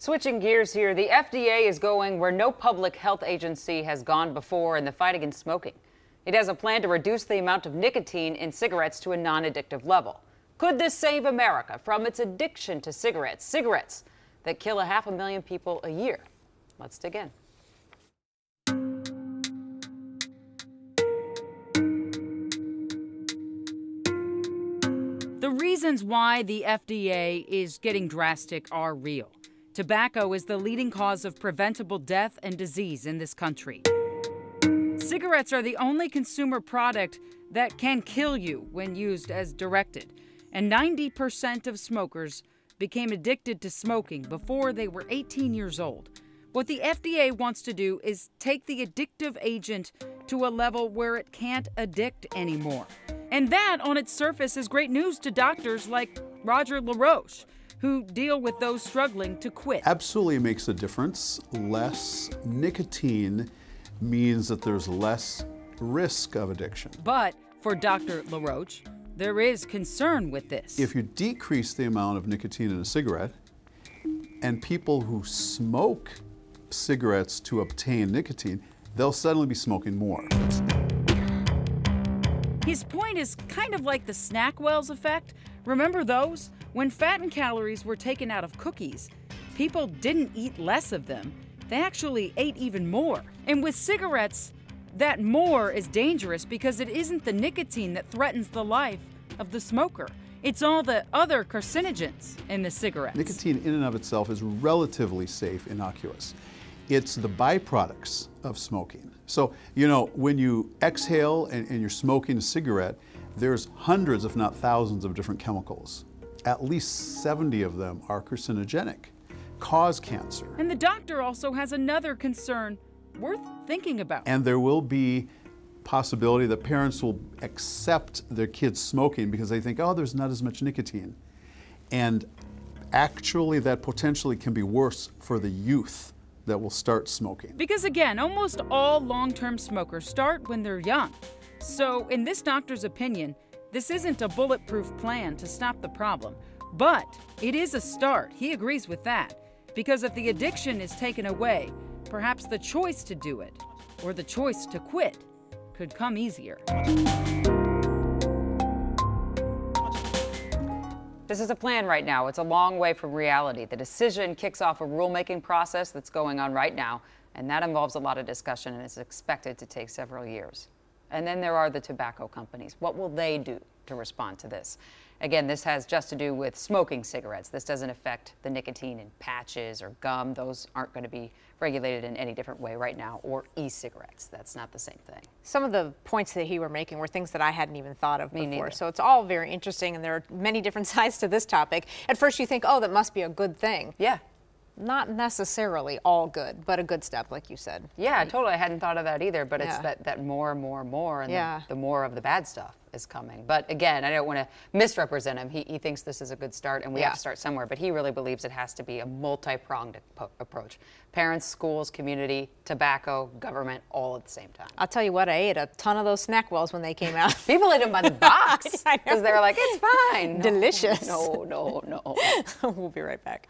Switching gears here, the FDA is going where no public health agency has gone before in the fight against smoking. It has a plan to reduce the amount of nicotine in cigarettes to a non-addictive level. Could this save America from its addiction to cigarettes? Cigarettes that kill 500,000 people a year. Let's dig in. The reasons why the FDA is getting drastic are real. Tobacco is the leading cause of preventable death and disease in this country. Cigarettes are the only consumer product that can kill you when used as directed. And 90% of smokers became addicted to smoking before they were 18 years old. What the FDA wants to do is take the addictive agent to a level where it can't addict anymore. And that, on its surface, is great news to doctors like Roger LaRoche, who deal with those struggling to quit. Absolutely makes a difference. Less nicotine means that there's less risk of addiction. But for Dr. LaRoche, there is concern with this. If you decrease the amount of nicotine in a cigarette, and people who smoke cigarettes to obtain nicotine, they'll suddenly be smoking more. His point is kind of like the SnackWells effect. Remember those? When fat and calories were taken out of cookies, people didn't eat less of them. They actually ate even more. And with cigarettes, that more is dangerous because it isn't the nicotine that threatens the life of the smoker. It's all the other carcinogens in the cigarettes. Nicotine in and of itself is relatively safe, innocuous. It's the byproducts of smoking. So, you know, when you exhale and you're smoking a cigarette, there's hundreds, if not thousands, of different chemicals. At least 70 of them are carcinogenic, cause cancer. And the doctor also has another concern worth thinking about. And there will be possibility that parents will accept their kids smoking because they think, oh, there's not as much nicotine. And actually, that potentially can be worse for the youth that will start smoking. Because again, almost all long-term smokers start when they're young. So in this doctor's opinion, this isn't a bulletproof plan to stop the problem, but it is a start. He agrees with that. Because if the addiction is taken away, perhaps the choice to do it, or the choice to quit, could come easier. This is a plan right now. It's a long way from reality. The decision kicks off a rulemaking process that's going on right now, and that involves a lot of discussion and is expected to take several years. And then there are the tobacco companies. What will they do to respond to this? Again, this has just to do with smoking cigarettes. This doesn't affect the nicotine in patches or gum. Those aren't going to be regulated in any different way right now, or e-cigarettes. That's not the same thing. Some of the points that he were making were things that I hadn't even thought of before. Neither. So it's all very interesting, and there are many different sides to this topic. At first you think, oh, that must be a good thing. Yeah. Not necessarily all good, but a good step, like you said. Yeah, totally. I hadn't thought of that either, but it's Yeah. that more, and Yeah. the more of the bad stuff is coming. But again, I don't want to misrepresent him. He thinks this is a good start, and we have to start somewhere, but he really believes it has to be a multi-pronged approach. Parents, schools, community, tobacco, government, all at the same time. I'll tell you what, I ate a ton of those SnackWells when they came out. People ate them by the box I know. because they were like, it's fine. Delicious. No. We'll be right back.